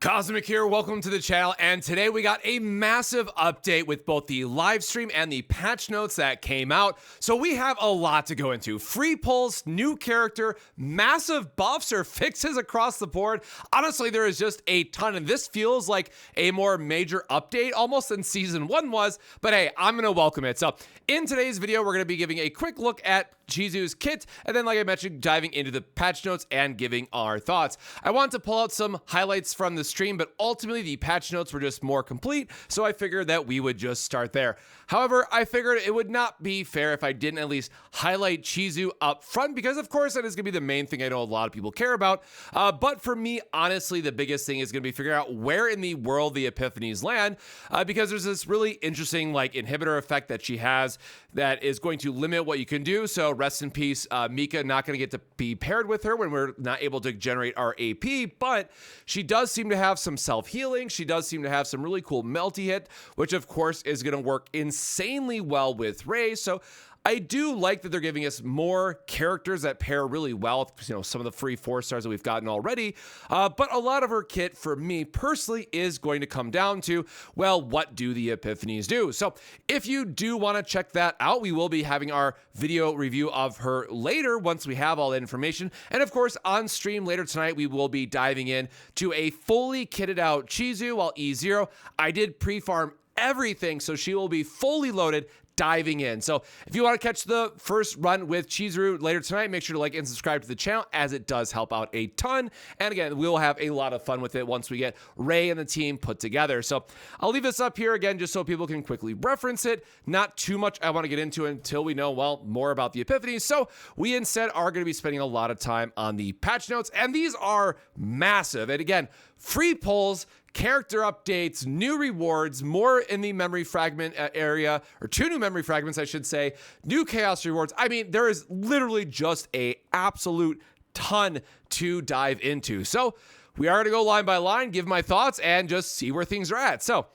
Cosmic here, welcome to the channel, and today we got a massive update with both the live stream and the patch notes that came out. So we have a lot to go into. Free pulls, new character, massive buffs or fixes across the board. Honestly, there is just a ton, and this feels like a more major update almost than Season 1 was, but hey, I'm going to welcome it. So in today's video, we're going to be giving a quick look at Chizuru's kit, and then like I mentioned, diving into the patch notes and giving our thoughts. I want to pull out some highlights from the stream, but ultimately the patch notes were just more complete, so I figured that we would just start there. However, I figured it would not be fair if I didn't at least highlight Chizuru up front, because of course that is going to be the main thing I know a lot of people care about. But for me, honestly, the biggest thing is going to be figuring out where in the world the epiphanies land, because there's this really interesting like inhibitor effect that she has that is going to limit what you can do. So rest in peace, Mika, not going to get to be paired with her when we're not able to generate our AP, but she does seem to have some self-healing. She does seem to have some really cool melty hit, which of course is going to work insanely well with Rei. So I do like that they're giving us more characters that pair really well with, some of the free 4-stars that we've gotten already. But a lot of her kit, for me personally, is going to come down to, well, what do the epiphanies do? So if you do want to check that out, we will be having our video review of her later once we have all the information. And of course, on stream later tonight, we will be diving in to a fully kitted out Chizuru, while E0, I did pre-farm everything, so she will be fully loaded diving in. So if you want to catch the first run with Chizuru later tonight, make sure to like and subscribe to the channel, as it does help out a ton. And again, we'll have a lot of fun with it once we get Rei and the team put together. So I'll leave this up here again just so people can quickly reference it. Not too much I want to get into until we know, well, more about the epiphanies. So we instead are going to be spending a lot of time on the patch notes, and these are massive. And again, free pulls, character updates, new rewards, more in the memory fragment area, or 2 new memory fragments, I should say, new chaos rewards. I mean, there is literally just a absolute ton to dive into. So we are going to go line by line, give my thoughts, and just see where things are at. So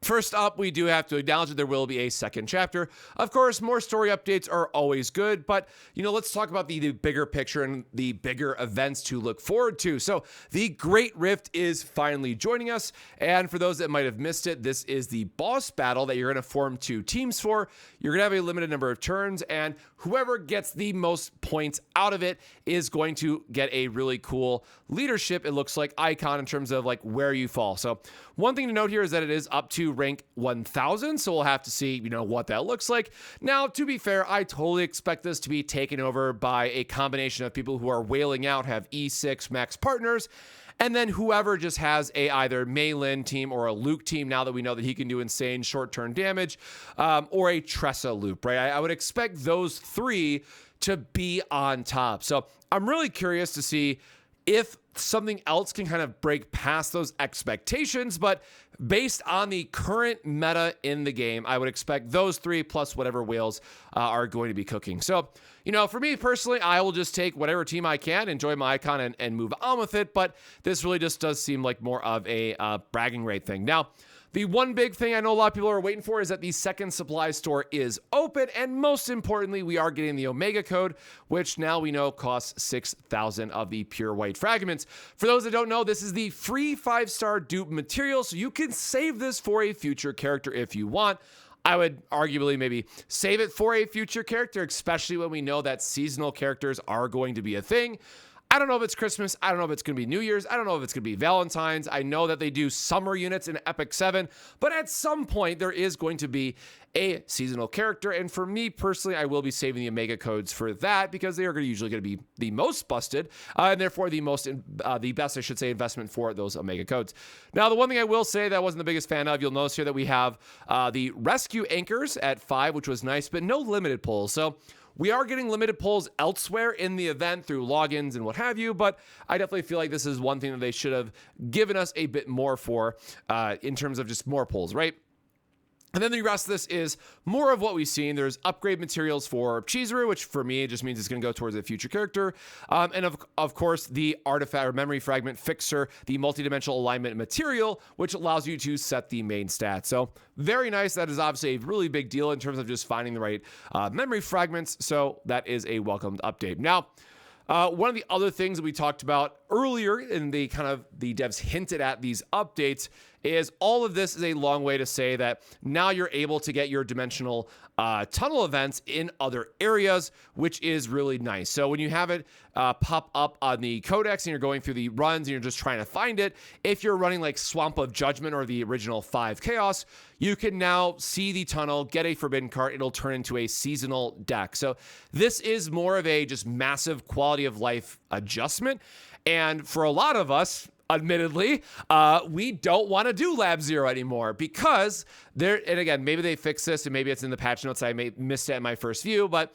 first up, we do have to acknowledge that there will be a second chapter. Of course, more story updates are always good, but, let's talk about the bigger picture and the bigger events to look forward to. So the Great Rift is finally joining us, and for those that might have missed it, this is the boss battle that you're going to form 2 teams for. You're going to have a limited number of turns, and whoever gets the most points out of it is going to get a really cool leadership, it looks like, icon in terms of like where you fall. So one thing to note here is that it is up to rank 1000, so we'll have to see what that looks like. Now, to be fair, I totally expect this to be taken over by a combination of people who are wailing out, have E6 max partners, and then whoever just has a either Mei Lin team or a Luke team, now that we know that he can do insane short-term damage, or a Tressa loop, right? I would expect those 3 to be on top. So I'm really curious to see if something else can kind of break past those expectations, but based on the current meta in the game, I would expect those 3 plus whatever whales are going to be cooking. So, for me personally, I will just take whatever team I can, enjoy my icon, and move on with it, but this really just does seem like more of a bragging rate thing. Now, the one big thing I know a lot of people are waiting for is that the second supply store is open, and most importantly, we are getting the Omega code, which now we know costs 6,000 of the pure white fragments. For those that don't know, this is the free 5-star dupe material, so you can save this for a future character if you want. I would arguably maybe save it for a future character, especially when we know that seasonal characters are going to be a thing. I don't know if it's Christmas. I don't know if it's going to be New Year's. I don't know if it's going to be Valentine's. I know that they do summer units in Epic 7, but at some point there is going to be a seasonal character. And for me personally, I will be saving the Omega codes for that, because they are usually going to be the most busted, and therefore the best, I should say, investment for those Omega codes. Now, the one thing I will say that I wasn't the biggest fan of, you'll notice here that we have the rescue anchors at 5, which was nice, but no limited pulls. So we are getting limited pulls elsewhere in the event through logins and what have you, but I definitely feel like this is one thing that they should have given us a bit more for in terms of just more pulls, right? And then the rest of this is more of what we've seen. There's upgrade materials for Chizuru, which for me just means it's going to go towards a future character. And of course, the artifact or memory fragment fixer, the multidimensional alignment material, which allows you to set the main stat. So very nice. That is obviously a really big deal in terms of just finding the right memory fragments. So that is a welcomed update. Now, one of the other things that we talked about earlier in the devs hinted at these updates, is all of this is a long way to say that now you're able to get your dimensional tunnel events in other areas, which is really nice. So when you have it pop up on the codex and you're going through the runs and you're just trying to find it, if you're running like Swamp of Judgment or the original 5 Chaos, you can now see the tunnel, get a forbidden cart, it'll turn into a seasonal deck. So this is more of a just massive quality of life adjustment. And for a lot of us, admittedly, we don't want to do Lab Zero anymore because and again, maybe they fix this and maybe it's in the patch notes. I may missed it in my first view, but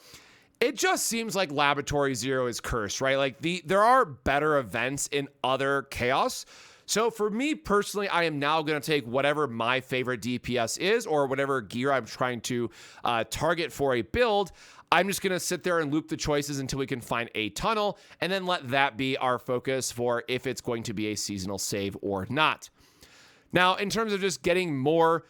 it just seems like Laboratory Zero is cursed, right? Like there are better events in other Chaos. So for me personally, I am now going to take whatever my favorite DPS is or whatever gear I'm trying to target for a build. I'm just going to sit there and loop the choices until we can find a tunnel and then let that be our focus for if it's going to be a seasonal save or not. Now, in terms of just getting more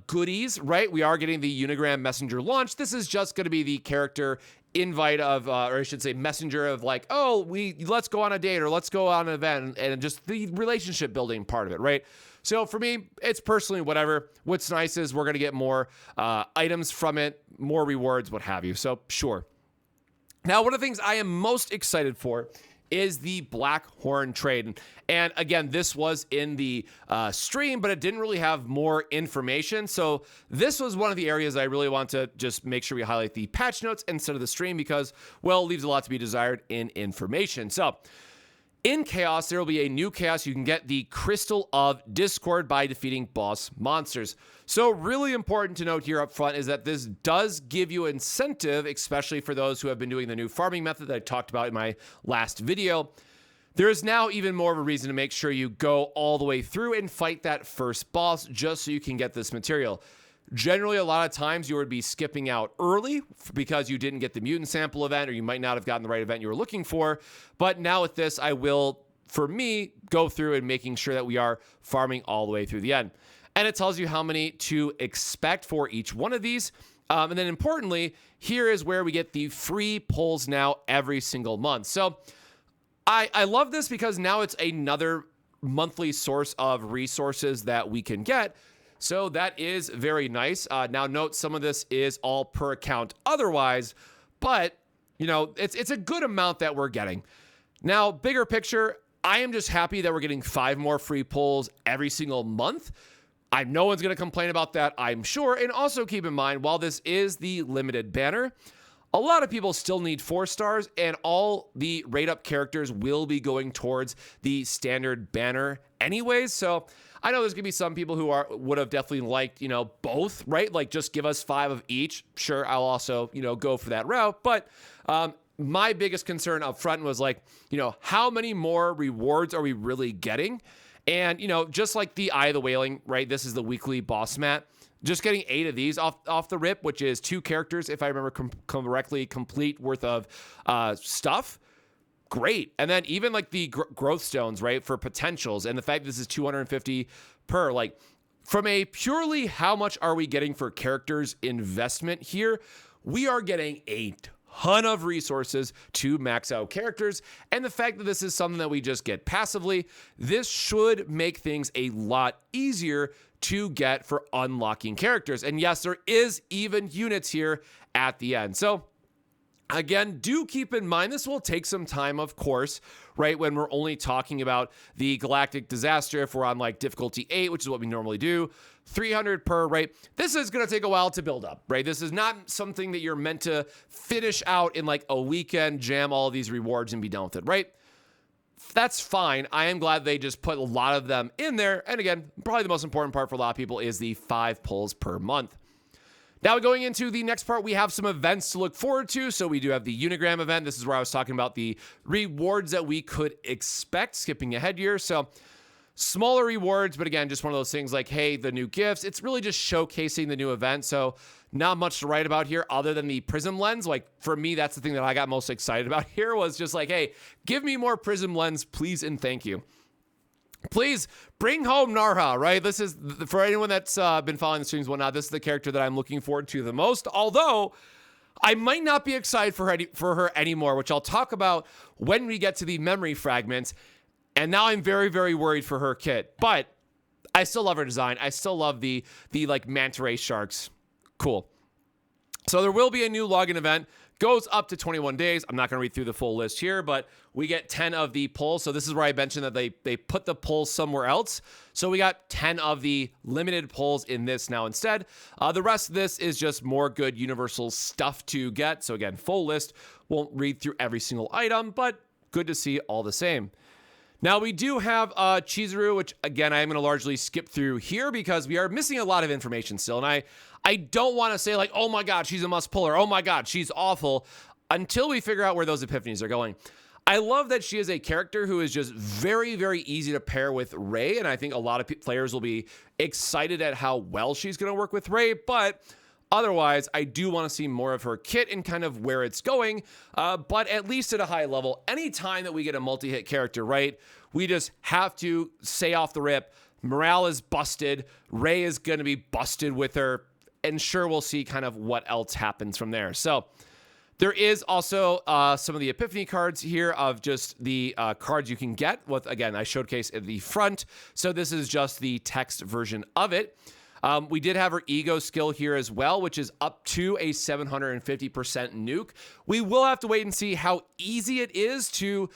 goodies, right? We are getting the Unigram Messenger launch. This is just going to be the character invite of, or I should say messenger of like, oh, let's go on a date or let's go on an event and just the relationship building part of it, right? So for me, it's personally whatever. What's nice is we're going to get more items from it, more rewards, what have you. So sure. Now, one of the things I am most excited for is the Black Horn trade. And again, this was in the stream, but it didn't really have more information. So this was one of the areas I really want to just make sure we highlight the patch notes instead of the stream because, well, it leaves a lot to be desired in information. So in Chaos, there will be a new Chaos. You can get the Crystal of Discord by defeating boss monsters. So really important to note here up front is that this does give you incentive, especially for those who have been doing the new farming method that I talked about in my last video. There is now even more of a reason to make sure you go all the way through and fight that first boss just so you can get this material. Generally, a lot of times you would be skipping out early because you didn't get the mutant sample event or you might not have gotten the right event you were looking for. But now with this, I will, for me, go through and making sure that we are farming all the way through the end. And it tells you how many to expect for each one of these. And then importantly, here is where we get the free pulls now every single month. So I love this because now it's another monthly source of resources that we can get. So that is very nice. Now note some of this is all per account otherwise, but you know, it's a good amount that we're getting. Now, bigger picture, I am just happy that we're getting 5 more free pulls every single month. No one's going to complain about that, I'm sure. And also keep in mind, while this is the limited banner, a lot of people still need 4 stars and all the rate up characters will be going towards the standard banner anyways. So I know there's gonna be some people who would have definitely liked, you know, both, right? Like just give us 5 of each. Sure, I'll also, you know, go for that route. But my biggest concern up front was like, you know, how many more rewards are we really getting? And, you know, just like the Eye of the Wailing, right? This is the weekly boss mat. Just getting 8 of these off the rip, which is 2 characters, if I remember correctly, complete worth of stuff. Great. And then even like the growth stones, right, for potentials, and the fact this is 250 per, like from a purely how much are we getting for characters investment here, we are getting a ton of resources to max out characters. And the fact that this is something that we just get passively, this should make things a lot easier to get for unlocking characters. And yes, there is even units here at the end. So again, do keep in mind, this will take some time, of course, right? When we're only talking about the Galactic Disaster, if we're on like difficulty 8, which is what we normally do, 300 per, right? This is going to take a while to build up, right? This is not something that you're meant to finish out in like a weekend, jam all of these rewards and be done with it, right? That's fine. I am glad they just put a lot of them in there. And again, probably the most important part for a lot of people is the 5 pulls per month. Now going into the next part, we have some events to look forward to. So we do have the Unigram event. This is where I was talking about the rewards that we could expect, skipping ahead here. So smaller rewards, but again, just one of those things like, hey, the new gifts. It's really just showcasing the new event. So not much to write about here other than the Prism Lens. Like for me, that's the thing that I got most excited about here was just like, hey, give me more Prism Lens, please and thank you. Please bring home Narha, right? This is, for anyone that's been following the streams and whatnot, this is the character that I'm looking forward to the most. Although I might not be excited for her anymore, which I'll talk about when we get to the memory fragments. And now I'm very, very worried for her kit. But I still love her design. I still love the like manta ray sharks. Cool. So there will be a new login event. Goes up to 21 days. I'm not going to read through the full list here, but we get 10 of the pulls. So this is where I mentioned that they put the pulls somewhere else. So we got 10 of the limited pulls in this now instead. The rest of this is just more good universal stuff to get. So again, full list. Won't read through every single item, but good to see all the same. Now we do have Chizuru, which again, I'm going to largely skip through here because we are missing a lot of information still. And I don't want to say like, oh my God, she's a must puller. Oh my God, she's awful, until we figure out where those epiphanies are going. I love that she is a character who is just very, very easy to pair with Rei. And I think a lot of players will be excited at how well she's going to work with Rei. But otherwise, I do want to see more of her kit and kind of where it's going. But at least at a high level, anytime that we get a multi-hit character, right, we just have to say off the rip, morale is busted. Rei is going to be busted with her. And sure, we'll see kind of what else happens from there. So there is also some of the epiphany cards here of just the cards you can get with, again, I showcase at the front. So this is just the text version of it. We did have her ego skill here as well, which is up to a 750% nuke. We will have to wait and see how easy it is to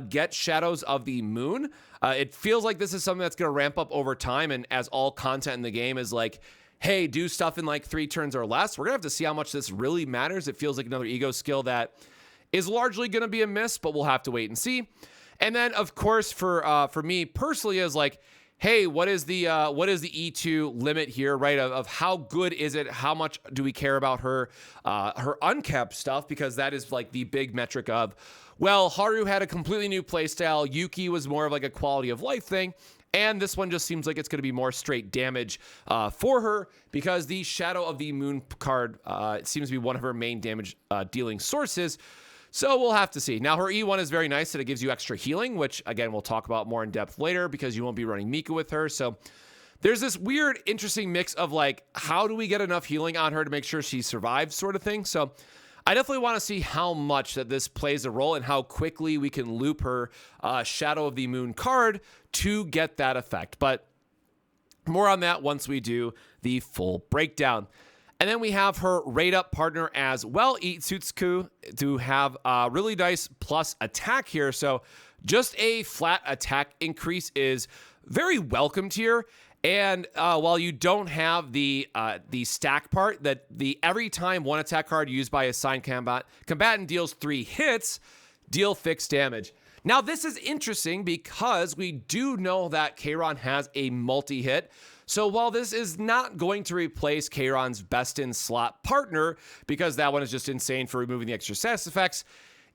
get Shadows of the Moon. It feels like this is something that's going to ramp up over time. And as all content in the game is like, hey, do stuff in like 3 turns or less, we're going to have to see how much this really matters. It feels like another ego skill that is largely going to be a miss, but we'll have to wait and see. And then, of course, for me personally, is like, hey, what is the E2 limit here, right? Of how good is it? How much do we care about her uncapped stuff? Because that is like the big metric of, well, Haru had a completely new playstyle. Yuki was more of like a quality of life thing. And this one just seems like it's going to be more straight damage for her because the Shadow of the Moon card it seems to be one of her main damage dealing sources. So we'll have to see. Now, her E1 is very nice that it gives you extra healing, which, again, we'll talk about more in depth later because you won't be running Mika with her. So there's this weird, interesting mix of, like, how do we get enough healing on her to make sure she survives sort of thing. So I definitely want to see how much that this plays a role and how quickly we can loop her Shadow of the Moon card to get that effect. But more on that once we do the full breakdown. And then we have her rate-up partner as well, Itsutsuku, to have a really nice plus attack here. So just a flat attack increase is very welcomed here. And while you don't have the stack part, that every time one attack card used by a assigned combatant deals 3 hits, deal fixed damage. Now, this is interesting because we do know that Keiron has a multi-hit. So while this is not going to replace Keiron's best-in-slot partner, because that one is just insane for removing the extra status effects,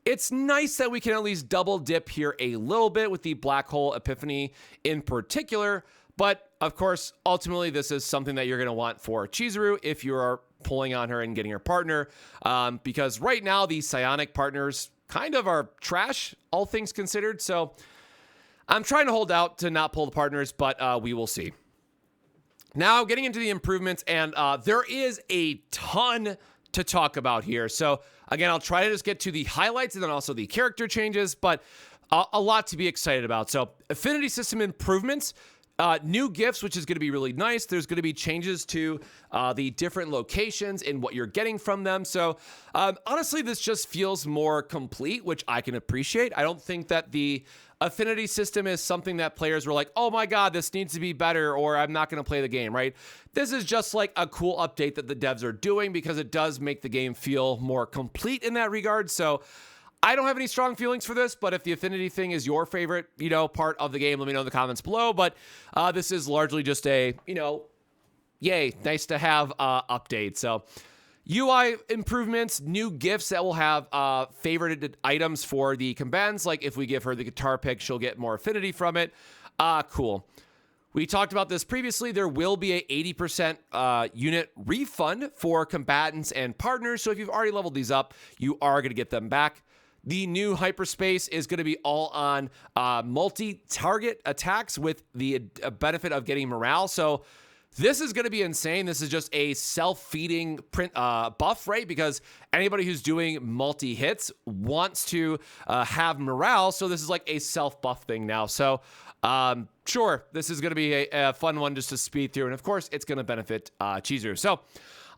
it's nice that we can at least double dip here a little bit with the Black Hole Epiphany in particular. But, of course, ultimately, this is something that you're going to want for Chizuru if you are pulling on her and getting her partner. Because right now, the psionic partners kind of are trash, all things considered. So I'm trying to hold out to not pull the partners, but we will see. Now, getting into the improvements, and there is a ton to talk about here. So, again, I'll try to just get to the highlights and then also the character changes, but a lot to be excited about. So, affinity system improvements. New gifts, which is going to be really nice. There's going to be changes to the different locations and what you're getting from them. So honestly, this just feels more complete, which I can appreciate. I don't think that the affinity system is something that players were like, oh my God, this needs to be better, or I'm not going to play the game, right? This is just like a cool update that the devs are doing because it does make the game feel more complete in that regard. So I don't have any strong feelings for this, but if the affinity thing is your favorite, part of the game, let me know in the comments below. But this is largely just a, yay, nice to have update. So UI improvements, new gifts that will have favorited items for the combatants. Like if we give her the guitar pick, she'll get more affinity from it. Cool. We talked about this previously. There will be a 80% unit refund for combatants and partners. So if you've already leveled these up, you are going to get them back. The new hyperspace is going to be all on multi-target attacks with the benefit of getting morale. So This is going to be insane. This is just a self-feeding print buff, right? Because anybody who's doing multi-hits wants to have morale, so this is like a self-buff thing now. So sure, this is going to be a fun one just to speed through, and of course, it's going to benefit Chizuru. So,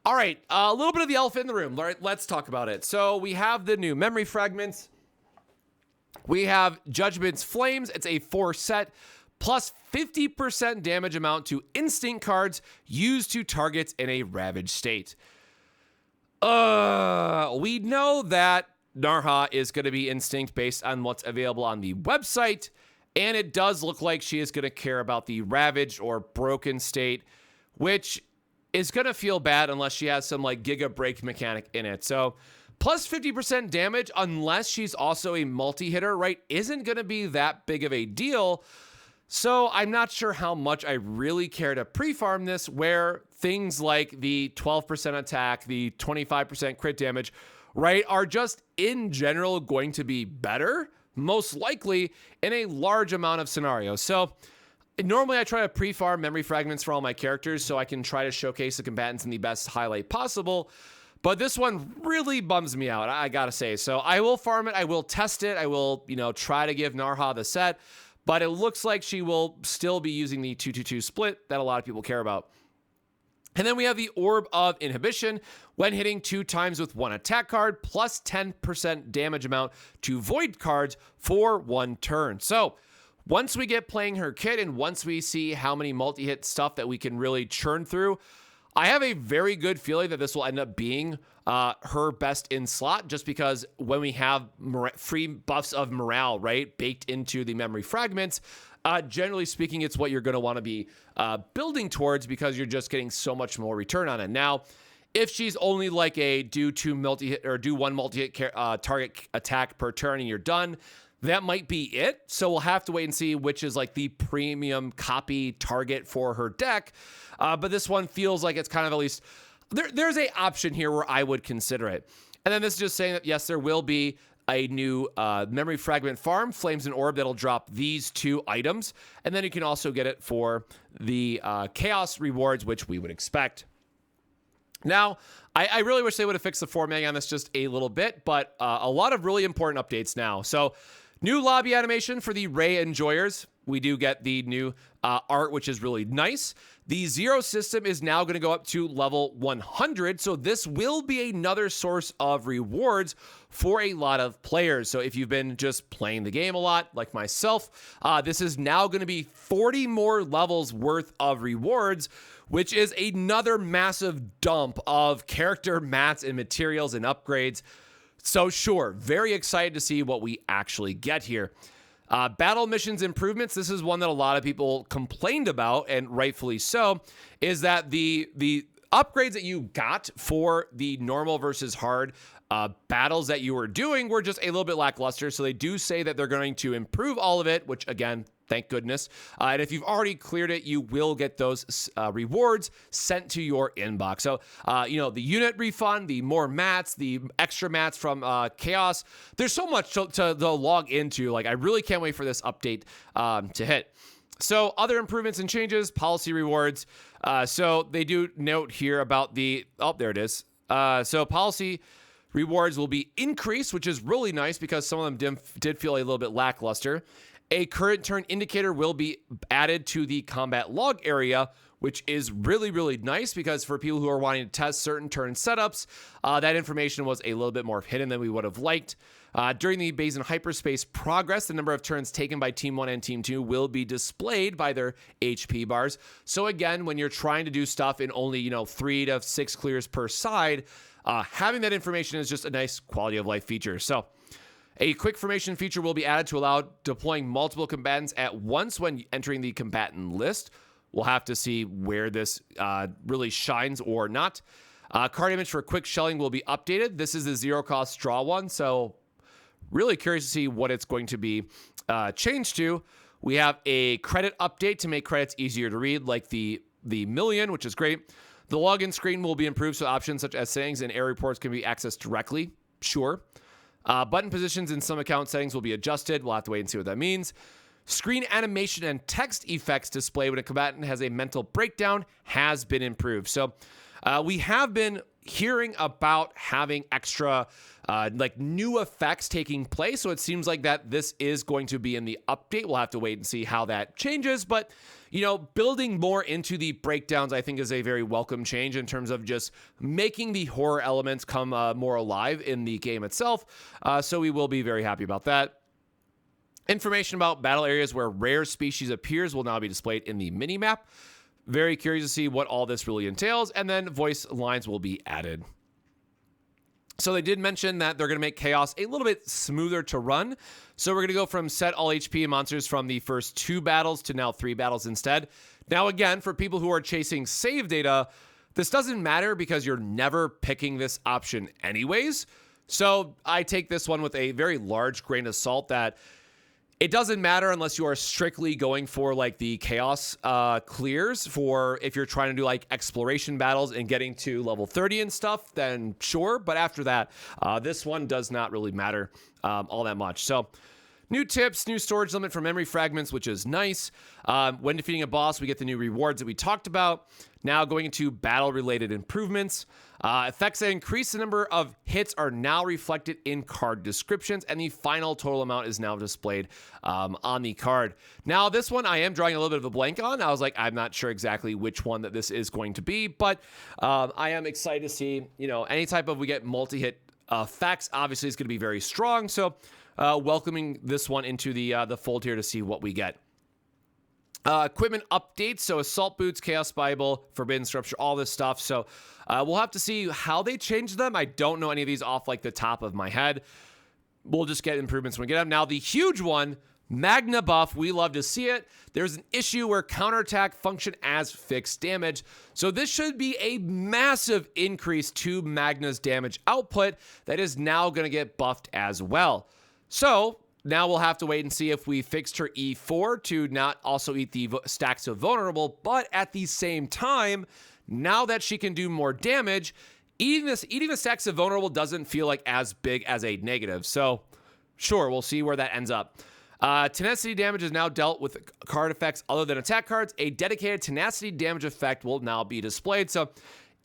all right, a little bit of the elephant in the room. All right, let's talk about it. So we have the new memory fragments. We have Judgment's Flames. It's a 4 set. Plus 50% damage amount to instinct cards used to targets in a ravaged state. We know that Narha is going to be instinct based on what's available on the website, and it does look like she is going to care about the ravaged or broken state, which is going to feel bad unless she has some like Giga Break mechanic in it. So plus 50% damage, unless she's also a multi-hitter, right, isn't going to be that big of a deal. So I'm not sure how much I really care to pre-farm this, where things like the 12% attack, the 25% crit damage, right, are just in general going to be better, most likely in a large amount of scenarios. So normally I try to pre-farm memory fragments for all my characters so I can try to showcase the combatants in the best highlight possible. But this one really bums me out, I gotta say. So I will farm it, I will test it, I will, try to give Narha the set. But it looks like she will still be using the 2-2-2 split that a lot of people care about. And then we have the Orb of Inhibition. When hitting 2 times with 1 attack card, plus 10% damage amount to void cards for 1 turn. So once we get playing her kit and once we see how many multi-hit stuff that we can really churn through, I have a very good feeling that this will end up being her best in slot, just because when we have free buffs of morale, right, baked into the memory fragments, generally speaking, it's what you're going to want to be building towards, because you're just getting so much more return on it. Now, if she's only like a do 1 multi-hit target attack per turn and you're done, that might be it. So we'll have to wait and see which is like the premium copy target for her deck. But this one feels like it's kind of at least there's a option here where I would consider it. And then this is just saying that, yes, there will be a new memory fragment farm, Flames and Orb, that'll drop these 2 items. And then you can also get it for the Chaos rewards, which we would expect. Now, I really wish they would have fixed the formatting on this just a little bit, but a lot of really important updates now. So new lobby animation for the Ray Enjoyers. We do get the new art, which is really nice. The Zero system is now going to go up to level 100, so this will be another source of rewards for a lot of players. So if you've been just playing the game a lot, like myself, this is now going to be 40 more levels worth of rewards, which is another massive dump of character mats and materials and upgrades. So sure, very excited to see what we actually get here. Battle missions improvements. This is one that a lot of people complained about, and rightfully so, is that the upgrades that you got for the normal versus hard battles that you were doing were just a little bit lackluster. So they do say that they're going to improve all of it, which again, thank goodness. And if you've already cleared it, you will get those rewards sent to your inbox. So, the unit refund, the more mats, the extra mats from Chaos. There's so much to log into. Like, I really can't wait for this update to hit. So other improvements and changes, policy rewards. So they do note here about there it is. So policy rewards will be increased, which is really nice because some of them did feel a little bit lackluster. A current turn indicator will be added to the combat log area, which is really, really nice because for people who are wanting to test certain turn setups, that information was a little bit more hidden than we would have liked. During the Bayesian hyperspace progress, the number of turns taken by Team 1 and Team 2 will be displayed by their HP bars. So again, when you're trying to do stuff in only, 3 to 6 clears per side, having that information is just a nice quality of life feature. So a quick formation feature will be added to allow deploying multiple combatants at once when entering the combatant list. We'll have to see where this really shines or not. Card image for quick shelling will be updated. This is the zero cost draw one, so really curious to see what it's going to be changed to. We have a credit update to make credits easier to read, like the million, which is great. The login screen will be improved, so options such as settings and error reports can be accessed directly. Sure. Button positions in some account settings will be adjusted. We'll have to wait and see what that means. Screen animation and text effects display when a combatant has a mental breakdown has been improved. So we have been hearing about having extra like new effects taking place. So it seems like that this is going to be in the update. We'll have to wait and see how that changes. But, you know, building more into the breakdowns, I think, is a very welcome change in terms of just making the horror elements come more alive in the game itself. So we will be very happy about that. Information about battle areas where rare species appears will now be displayed in the minimap. Very curious to see what all this really entails. And then voice lines will be added. So they did mention that they're going to make Chaos a little bit smoother to run. So we're going to go from set all HP and monsters from the first 2 battles to now 3 battles instead. Now, again, for people who are chasing save data, this doesn't matter because you're never picking this option anyways. So I take this one with a very large grain of salt that it doesn't matter unless you are strictly going for like the chaos clears for if you're trying to do like exploration battles and getting to level 30 and stuff, then sure. But after that, this one does not really matter all that much. So new tips, new storage limit for memory fragments, which is nice. When defeating a boss, we get the new rewards that we talked about. Now going into battle-related improvements. Effects that increase the number of hits are now reflected in card descriptions, and the final total amount is now displayed on the card. Now, this one I am drawing a little bit of a blank on. I was like, I'm not sure exactly which one that this is going to be, but I am excited to see, you know, any type of we get multi-hit effects, obviously is going to be very strong. So welcoming this one into the fold here to see what we get. Equipment updates, so Assault Boots, Chaos Bible, Forbidden Scripture, all this stuff. So we'll have to see how they change them. I don't know any of these off like the top of my head. We'll just get improvements when we get them. Now, the huge one, Magna buff, we love to see it. There's an issue where counterattack function as fixed damage. So this should be a massive increase to Magna's damage output that is now going to get buffed as well. So now we'll have to wait and see if we fixed her E4 to not also eat the stacks of vulnerable, but at the same time, now that she can do more damage, eating the stacks of vulnerable doesn't feel like as big as a negative. So sure, we'll see where that ends up. Tenacity damage is now dealt with card effects other than attack cards. A dedicated tenacity damage effect will now be displayed. So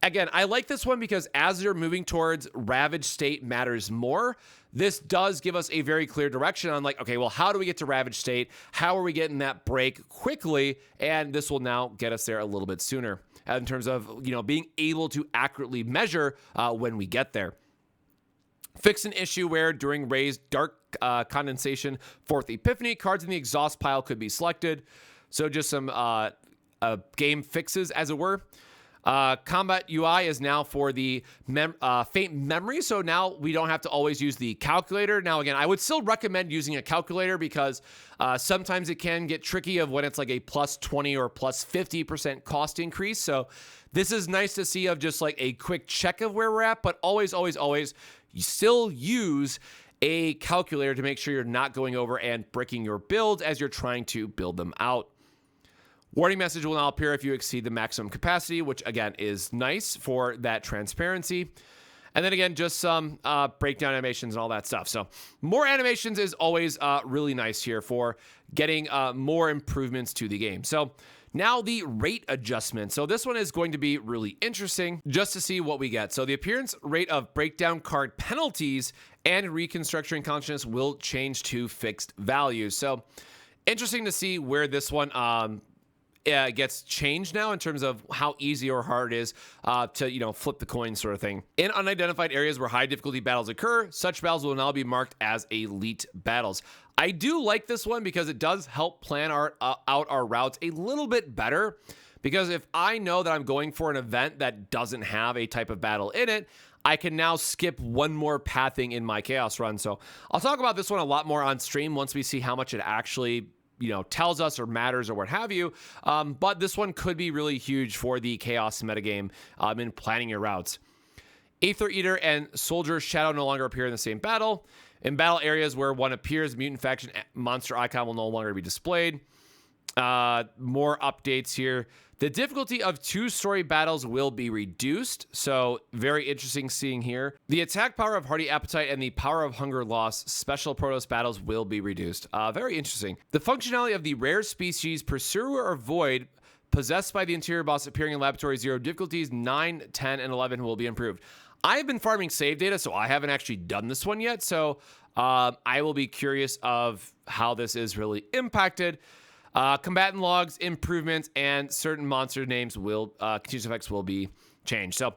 again, I like this one because as you're moving towards Ravage State matters more, this does give us a very clear direction on like, okay, well, how do we get to Ravage State? How are we getting that break quickly? And this will now get us there a little bit sooner in terms of, you know, being able to accurately measure when we get there. Fix an issue where during Ray's Dark Condensation 4th Epiphany, cards in the exhaust pile could be selected. So just some game fixes, as it were. Combat UI is now for the faint memory, so now we don't have to always use the calculator. Now, again, I would still recommend using a calculator because sometimes it can get tricky of when it's like a plus 20 or plus 50% cost increase. So this is nice to see of just like a quick check of where we're at, but always, always, always, you still use a calculator to make sure you're not going over and breaking your builds as you're trying to build them out. Warning message will now appear if you exceed the maximum capacity, which again is nice for that transparency. And then again, just some breakdown animations and all that stuff. So more animations is always really nice here for getting more improvements to the game. So now the rate adjustment. So this one is going to be really interesting just to see what we get. So the appearance rate of breakdown card penalties and reconstructing consciousness will change to fixed values. So interesting to see where this one gets changed now in terms of how easy or hard it is to, you know, flip the coin sort of thing. In unidentified areas where high difficulty battles occur, such battles will now be marked as elite battles. I do like this one because it does help plan out our routes a little bit better, because if I know that I'm going for an event that doesn't have a type of battle in it, I can now skip one more pathing in my chaos run. So I'll talk about this one a lot more on stream once we see how much it actually, you know, tells us or matters or what have you. But this one could be really huge for the chaos metagame in planning your routes. Aether Eater and Soldier Shadow no longer appear in the same battle. In battle areas where one appears, mutant faction monster icon will no longer be displayed. More updates here. The difficulty of 2-story battles will be reduced. So very interesting seeing here. The attack power of Hearty Appetite and the power of Hunger Loss special Protoss battles will be reduced. Very interesting. The functionality of the rare species Pursuer or Void possessed by the interior boss appearing in Laboratory 0 difficulties 9, 10, and 11 will be improved. I have been farming save data, so I haven't actually done this one yet. So I will be curious of how this is really impacted. Combatant logs, improvements, and certain monster names will, continuous effects will be changed. So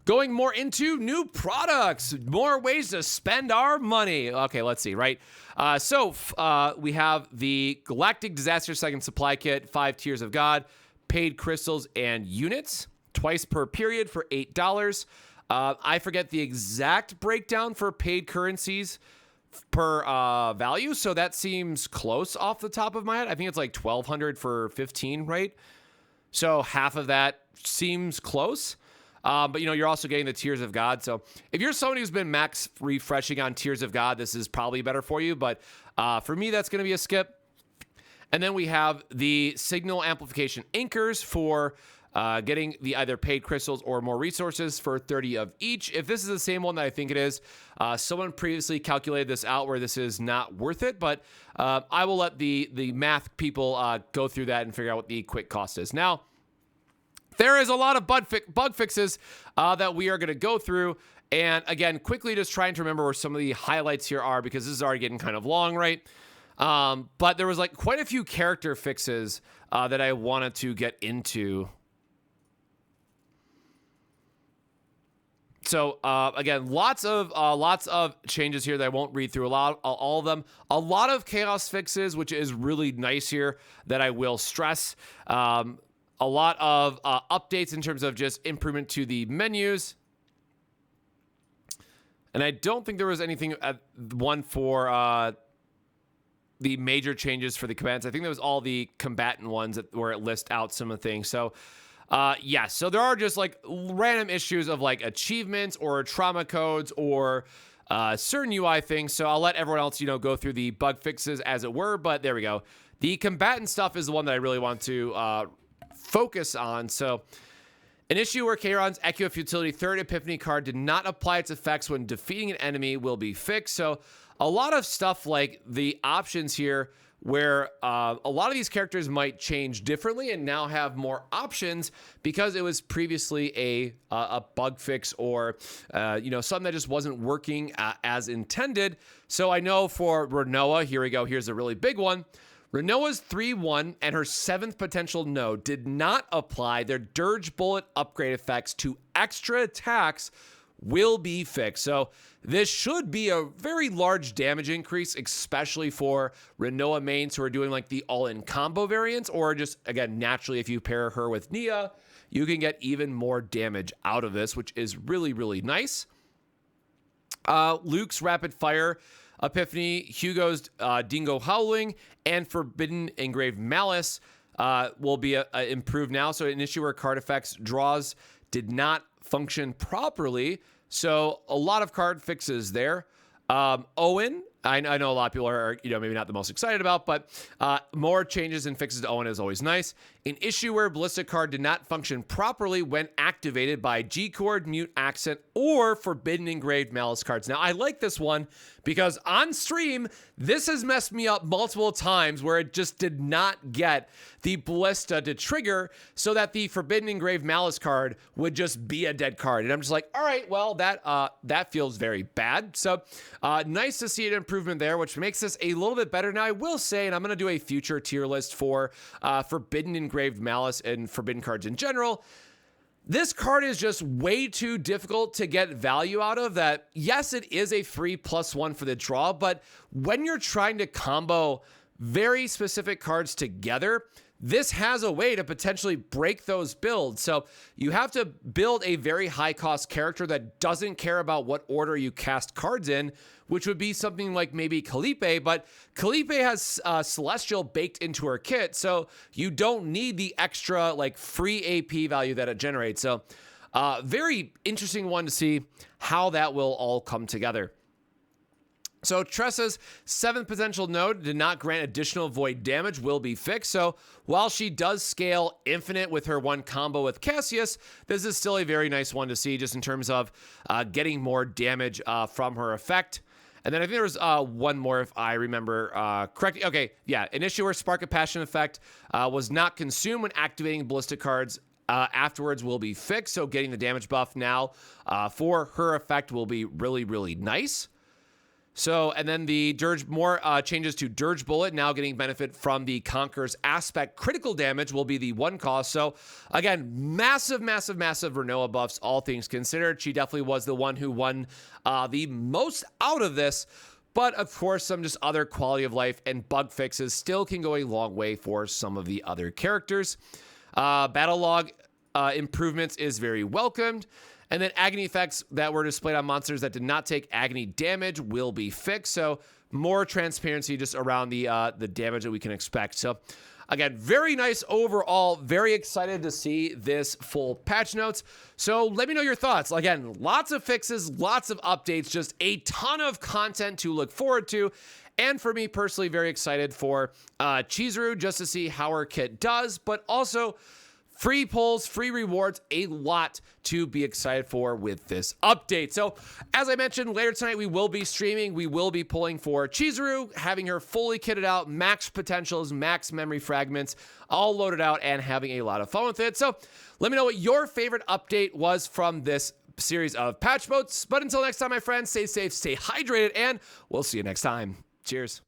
going more into new products, more ways to spend our money. Okay, let's see, right? We have the Galactic Disaster Second Supply Kit, 5 Tiers of God, paid crystals and units, twice per period for $8. I forget the exact breakdown for paid currencies per value, so that seems close off the top of my head. I think it's like 1,200 for 15, right? So half of that seems close. But you know, you're also getting the Tears of God. So if you're somebody who's been max refreshing on Tears of God, this is probably better for you. But for me, that's going to be a skip. And then we have the signal amplification anchors for getting the either paid crystals or more resources for 30 of each. If this is the same one that I think it is, someone previously calculated this out where this is not worth it, but I will let the math people go through that and figure out what the quick cost is. Now, there is a lot of bug fixes that we are going to go through. And again, quickly just trying to remember where some of the highlights here are, because this is already getting kind of long, right? But there was like quite a few character fixes that I wanted to get into. So again, lots of changes here that I won't read through all of them. A lot of chaos fixes, which is really nice here, that I will stress. A lot of updates in terms of just improvement to the menus. And I don't think there was anything one for the major changes for the commands. I think there was all the combatant ones where it lists out some of the things. So yeah, so there are just like random issues of like achievements or trauma codes or certain UI things. So I'll let everyone else, you know, go through the bug fixes as it were. But there we go. The combatant stuff is the one that I really want to focus on. So an issue where Charon's Echo Futility third Epiphany card did not apply its effects when defeating an enemy will be fixed. So a lot of stuff like the options here where a lot of these characters might change differently and now have more options because it was previously a bug fix or you know, something that just wasn't working as intended. So I know for Renoa, here we go, here's a really big one. Renoa's 3-1 and her 7th potential node did not apply their Dirge Bullet upgrade effects to extra attacks will be fixed. So this should be a very large damage increase, especially for Renoa mains who are doing like the all-in combo variants, or just, again, naturally, if you pair her with Nia, you can get even more damage out of this, which is really, really nice. Luke's Rapid Fire Epiphany, Hugo's Dingo Howling, and Forbidden Engraved Malice will be improved now. So an issue where card effects draws did not function properly. So a lot of card fixes there. Owen, I know a lot of people are, you know, maybe not the most excited about, but more changes and fixes to Owen is always nice. An issue where Ballistic card did not function properly when activated by G-Chord, Mute Accent, or Forbidden Engraved Malice cards. Now, I like this one because on stream, this has messed me up multiple times where it just did not get the Ballista to trigger so that the Forbidden Engraved Malice card would just be a dead card. And I'm just like, all right, well, that feels very bad. So nice to see an improvement there, which makes this a little bit better. Now, I will say, and I'm going to do a future tier list for Forbidden Engraved Malice and Forbidden cards in general. This card is just way too difficult to get value out of that. Yes, it is a free +1 for the draw, but when you're trying to combo very specific cards together, this has a way to potentially break those builds. So you have to build a very high cost character that doesn't care about what order you cast cards in, which would be something like maybe Calipe, but Calipe has Celestial baked into her kit, so you don't need the extra like free AP value that it generates. So very interesting one to see how that will all come together. So Tressa's 7th potential node did not grant additional void damage will be fixed. So while she does scale infinite with her one combo with Cassius, this is still a very nice one to see just in terms of getting more damage from her effect. And then I think there was one more if I remember correctly. Okay, yeah, an issue where Spark of Passion effect was not consumed when activating ballistic cards afterwards will be fixed. So getting the damage buff now for her effect will be really, really nice. So, and then the Dirge, more changes to Dirge Bullet, now getting benefit from the Conqueror's Aspect. Critical damage will be the one cost. So, again, massive, massive, massive Renoa buffs, all things considered. She definitely was the one who won the most out of this. But, of course, some just other quality of life and bug fixes still can go a long way for some of the other characters. Battle log improvements is very welcomed. And then agony effects that were displayed on monsters that did not take agony damage will be fixed. So more transparency just around the damage that we can expect. So again, very nice overall. Very excited to see this full patch notes. So let me know your thoughts. Again, lots of fixes, lots of updates, just a ton of content to look forward to. And for me personally, very excited for Chizuru just to see how her kit does, but also free pulls, free rewards, a lot to be excited for with this update. So, as I mentioned, later tonight we will be streaming. We will be pulling for Chizuru, having her fully kitted out, max potentials, max memory fragments, all loaded out, and having a lot of fun with it. So, let me know what your favorite update was from this series of patch notes. But until next time, my friends, stay safe, stay hydrated, and we'll see you next time. Cheers.